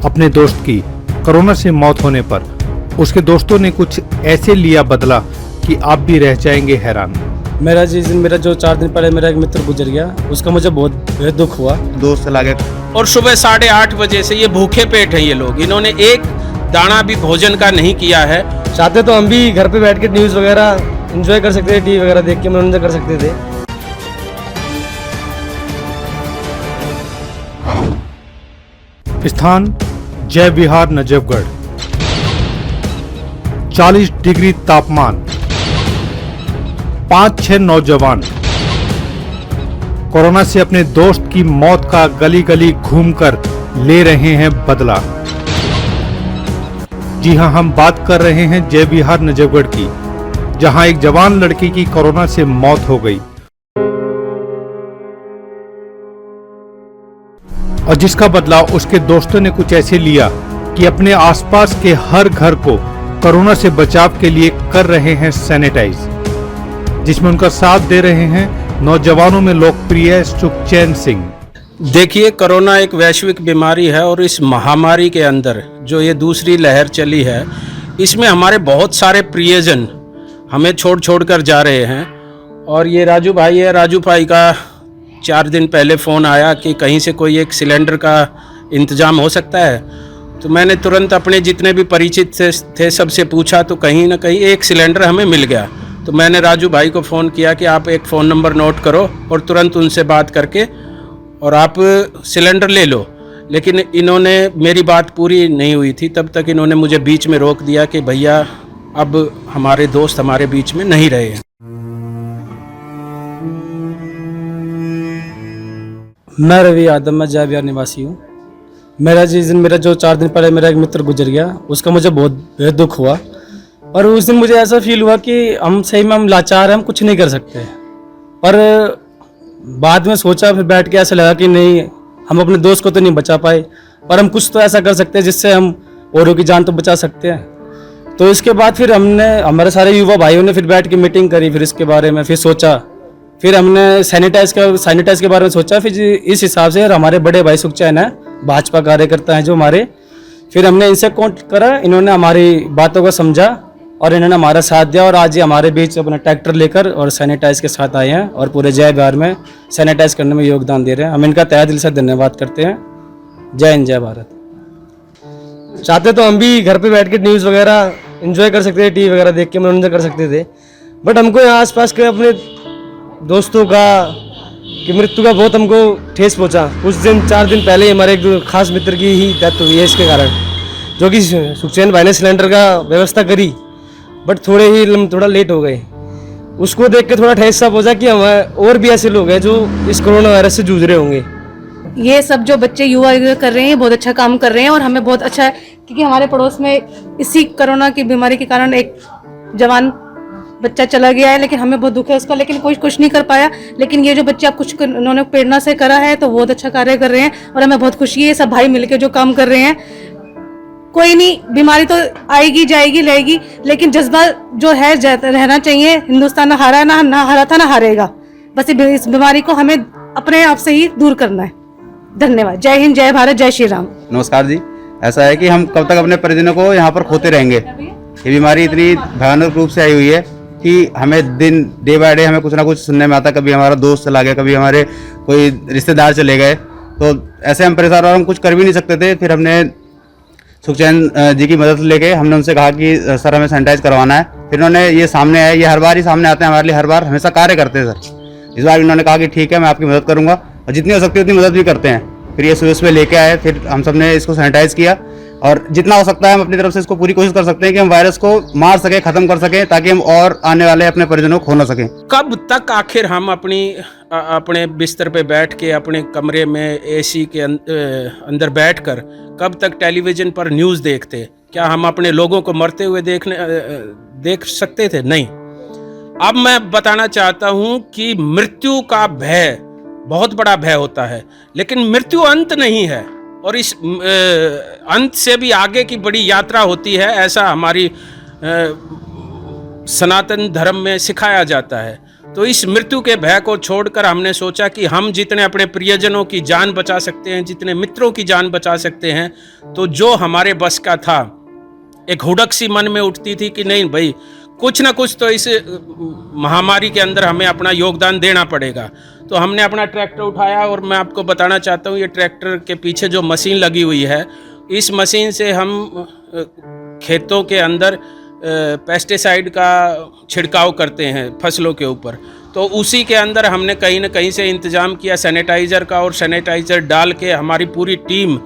अपने दोस्त की कोरोना से मौत होने पर उसके दोस्तों ने कुछ ऐसे लिया बदला कि आप भी रह जाएंगे हैरान। मेरा जो 4 दिन पहले मेरा एक मित्र गुजर गया, उसका मुझे बहुत बेहद दुख हुआ। दोस्त चला गया और सुबह 8:30 बजे से ये भूखे पेट हैं ये लोग, इन्होंने एक दाना भी भोजन का नहीं किया है। चाहते तो हम भी घर पे बैठ के न्यूज़ वगैरह एंजॉय कर सकते थे, टीवी वगैरह देख के मनोरंजन कर सकते थे। स्थान जय विहार नजफगढ़। 40 डिग्री तापमान, 5-6 नौजवान कोरोना से अपने दोस्त की मौत का गली गली घूमकर ले रहे हैं बदला। जी हां, हम बात कर रहे हैं जय विहार नजफगढ़ की, जहां एक जवान लड़की की कोरोना से मौत हो गई और जिसका बदला उसके दोस्तों ने कुछ ऐसे लिया कि अपने आसपास के हर घर को कोरोना से बचाव के लिए कर रहे हैं सैनिटाइज, जिसमें उनका साथ दे रहे हैं नौजवानों में लोकप्रिय सुखचैन सिंह। देखिए, कोरोना एक वैश्विक बीमारी है और इस महामारी के अंदर जो ये दूसरी लहर चली है, इसमें हमारे बहुत सारे प्रियजन हमें छोड़ कर जा रहे हैं। और ये राजू भाई है, राजू भाई का 4 दिन पहले फ़ोन आया कि कहीं से कोई एक सिलेंडर का इंतज़ाम हो सकता है। तो मैंने तुरंत अपने जितने भी परिचित थे सबसे पूछा, तो कहीं ना कहीं एक सिलेंडर हमें मिल गया। तो मैंने राजू भाई को फ़ोन किया कि आप एक फ़ोन नंबर नोट करो और तुरंत उनसे बात करके और आप सिलेंडर ले लो। लेकिन इन्होंने, मेरी बात पूरी नहीं हुई थी तब तक इन्होंने मुझे बीच में रोक दिया कि भैया अब हमारे दोस्त हमारे बीच में नहीं रहे हैं। मैं रवि यादव, मैं जय विहार निवासी हूँ। मेरा जो 4 दिन पहले मेरा एक मित्र गुजर गया, उसका मुझे बहुत बेहद दुख हुआ। और उस दिन मुझे ऐसा फील हुआ कि हम सही में हम लाचार हैं, हम कुछ नहीं कर सकते। पर बाद में सोचा, फिर बैठ के ऐसा लगा कि नहीं, हम अपने दोस्त को तो नहीं बचा पाए, पर हम कुछ तो ऐसा कर सकते हैं जिससे हम औरों की जान तो बचा सकते हैं। तो इसके बाद फिर हमारे सारे युवा भाइयों ने फिर बैठ के मीटिंग करी, फिर इसके बारे में फिर सोचा, फिर हमने सैनिटाइज के बारे में सोचा। फिर इस हिसाब से हमारे बड़े भाई सुखचैन है, भाजपा कार्यकर्ता हैं जो हमारे, फिर हमने इनसे कॉन्टेक्ट करा, इन्होंने हमारी बातों को समझा और इन्होंने हमारा साथ दिया। और आज ये हमारे बीच अपना ट्रैक्टर लेकर और सैनिटाइज के साथ आए हैं और पूरे जय विहार में सैनिटाइज करने में योगदान दे रहे हैं। हम इनका तहे दिल से धन्यवाद करते हैं। जय हिंद, जय भारत। चाहते तो हम भी घर पे बैठ के न्यूज़ वगैरह एंजॉय कर सकते थे, टीवी वगैरह देख के मनोरंजन कर सकते थे, बट हमको यहाँ आसपास के अपने दोस्तों की मृत्यु का बहुत हमको ठेस पहुँचा। कुछ 4 दिन पहले हमारे एक खास मित्र की ही डेथ हुई है इसके कारण, जो कि सुखचैन भाई ने सिलेंडर का व्यवस्था करी, बट थोड़ा लेट हो गए। उसको देख के थोड़ा ठेस सा पहुँचा कि हमारे और भी ऐसे लोग हैं जो इस कोरोना वायरस से जूझ रहे होंगे। ये सब जो बच्चे युवा कर रहे हैं बहुत अच्छा काम कर रहे हैं और हमें बहुत अच्छा है, क्योंकि हमारे पड़ोस में इसी कोरोना की बीमारी के कारण एक जवान बच्चा चला गया है, लेकिन हमें बहुत दुख है उसका, लेकिन कोई कुछ नहीं कर पाया। लेकिन ये जो बच्चे आप कुछ उन्होंने प्रेरणा से करा है तो बहुत अच्छा कार्य कर रहे हैं और हमें बहुत खुशी है। सब भाई मिलके जो काम कर रहे हैं, कोई नहीं, बीमारी तो आएगी जाएगी रहेगी, लेकिन जज्बा जो है रहना चाहिए। हिंदुस्तान ना हारा था ना हारेगा, बस इस बीमारी को हमें अपने आप से ही दूर करना है। धन्यवाद। जय हिंद, जय भारत, जय श्री राम। नमस्कार जी। ऐसा है कि हम कब तक अपने परिजनों को यहाँ पर खोते रहेंगे। ये बीमारी इतनी भयानक रूप से आई हुई है कि हमें डे बाय डे हमें कुछ ना कुछ सुनने में आता। कभी हमारा दोस्त चला गया, कभी हमारे कोई रिश्तेदार चले गए, तो ऐसे हम परेशान और हम कुछ कर भी नहीं सकते थे। फिर हमने सुखचैन जी की मदद लेके हमने उनसे कहा कि सर हमें सैनिटाइज करवाना है। फिर उन्होंने ये सामने आए, ये हर बार ही सामने आते हैं हमारे लिए, हर बार हमेशा कार्य करते हैं सर। इस बार इन्होंने कहा कि ठीक है, मैं आपकी मदद करूँगा और जितनी हो सकती है उतनी मदद भी करते हैं। फिर ये सुबह लेके आए, फिर हम सब ने इसको सैनिटाइज किया और जितना हो सकता है हम अपनी तरफ से इसको पूरी कोशिश कर सकते हैं कि हम वायरस को मार सकें, खत्म कर सकें, ताकि हम और आने वाले अपने परिजनों को खो ना सकें। कब तक आखिर हम अपने बिस्तर पे बैठ के अपने कमरे में एसी के अंदर बैठकर कब तक टेलीविज़न पर न्यूज़ देखते? क्या हम अपने लोगों को मरते हुए देख सकते थे? नहीं। अब मैं बताना चाहता हूँ कि मृत्यु का भय बहुत बड़ा भय होता है, लेकिन मृत्यु अंत नहीं है और इस अंत से भी आगे की बड़ी यात्रा होती है, ऐसा हमारी सनातन धर्म में सिखाया जाता है। तो इस मृत्यु के भय को छोड़कर हमने सोचा कि हम जितने अपने प्रियजनों की जान बचा सकते हैं, जितने मित्रों की जान बचा सकते हैं, तो जो हमारे बस का था, एक हुड़क सी मन में उठती थी कि नहीं भाई, कुछ ना कुछ तो इस महामारी के अंदर हमें अपना योगदान देना पड़ेगा। तो हमने अपना ट्रैक्टर उठाया और मैं आपको बताना चाहता हूँ, ये ट्रैक्टर के पीछे जो मशीन लगी हुई है, इस मशीन से हम खेतों के अंदर पेस्टिसाइड का छिड़काव करते हैं फसलों के ऊपर। तो उसी के अंदर हमने कहीं ना कहीं से इंतज़ाम किया सैनिटाइज़र का, और सैनिटाइज़र डाल के हमारी पूरी टीम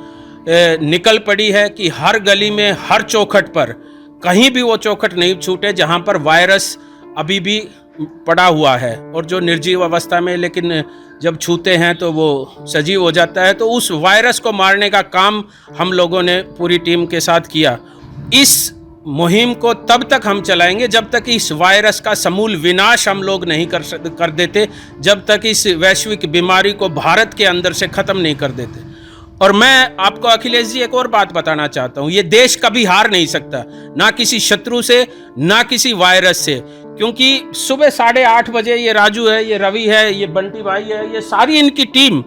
निकल पड़ी है कि हर गली में, हर चौखट पर कहीं भी वो चौखट नहीं छूटे जहाँ पर वायरस अभी भी पड़ा हुआ है, और जो निर्जीव अवस्था में, लेकिन जब छूते हैं तो वो सजीव हो जाता है। तो उस वायरस को मारने का काम हम लोगों ने पूरी टीम के साथ किया। इस मुहिम को तब तक हम चलाएंगे जब तक इस वायरस का समूल विनाश हम लोग नहीं कर देते, जब तक इस वैश्विक बीमारी को भारत के अंदर से ख़त्म नहीं कर देते। और मैं आपको अखिलेश जी एक और बात बताना चाहता हूँ, ये देश कभी हार नहीं सकता, ना किसी शत्रु से, ना किसी वायरस से, क्योंकि सुबह 8:30 बजे ये राजू है, ये रवि है, ये बंटी भाई है, ये सारी इनकी टीम,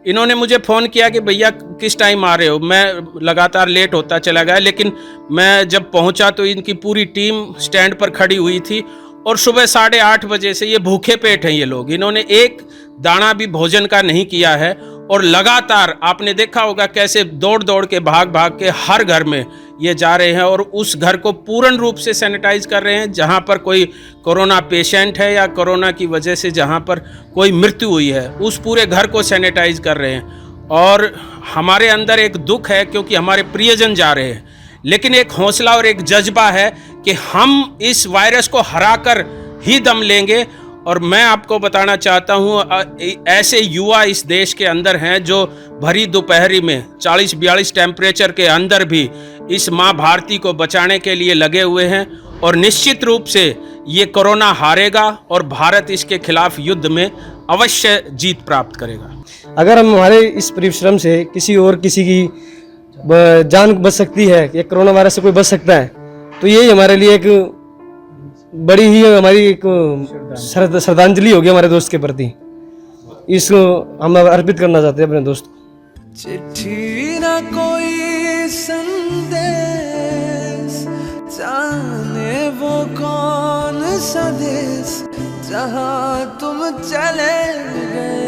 इन्होंने मुझे फ़ोन किया कि भैया किस टाइम आ रहे हो। मैं लगातार लेट होता चला गया, लेकिन मैं जब पहुंचा तो इनकी पूरी टीम स्टैंड पर खड़ी हुई थी, और सुबह 8:30 बजे से ये भूखे पेट हैं ये लोग, इन्होंने एक दाना भी भोजन का नहीं किया है। और लगातार आपने देखा होगा कैसे दौड़ दौड़ के, भाग भाग के हर घर में ये जा रहे हैं, और उस घर को पूर्ण रूप से सैनिटाइज कर रहे हैं। जहाँ पर कोई कोरोना पेशेंट है या कोरोना की वजह से जहाँ पर कोई मृत्यु हुई है, उस पूरे घर को सैनिटाइज कर रहे हैं। और हमारे अंदर एक दुख है क्योंकि हमारे प्रियजन जा रहे हैं, लेकिन एक हौसला और एक जज्बा है कि हम इस वायरस को हराकर ही दम लेंगे। और मैं आपको बताना चाहता हूँ, ऐसे युवा इस देश के अंदर हैं जो भरी दोपहरी में 40-42 टेम्परेचर के अंदर भी इस माँ भारती को बचाने के लिए लगे हुए हैं, और निश्चित रूप से ये कोरोना हारेगा और भारत इसके खिलाफ युद्ध में अवश्य जीत प्राप्त करेगा। अगर हम हमारे इस परिश्रम से किसी की जान बच सकती है, या कोरोना वायरस से कोई बच सकता है, तो यही हमारे लिए एक बड़ी ही हमारी एक श्रद्धांजलि होगी हमारे दोस्त के प्रति। इसको हम अर्पित करना चाहते हैं अपने दोस्त को। चिट्ठी ना कोई संदेश, जाने वो कौन सा देश जहाँ तुम चले गए।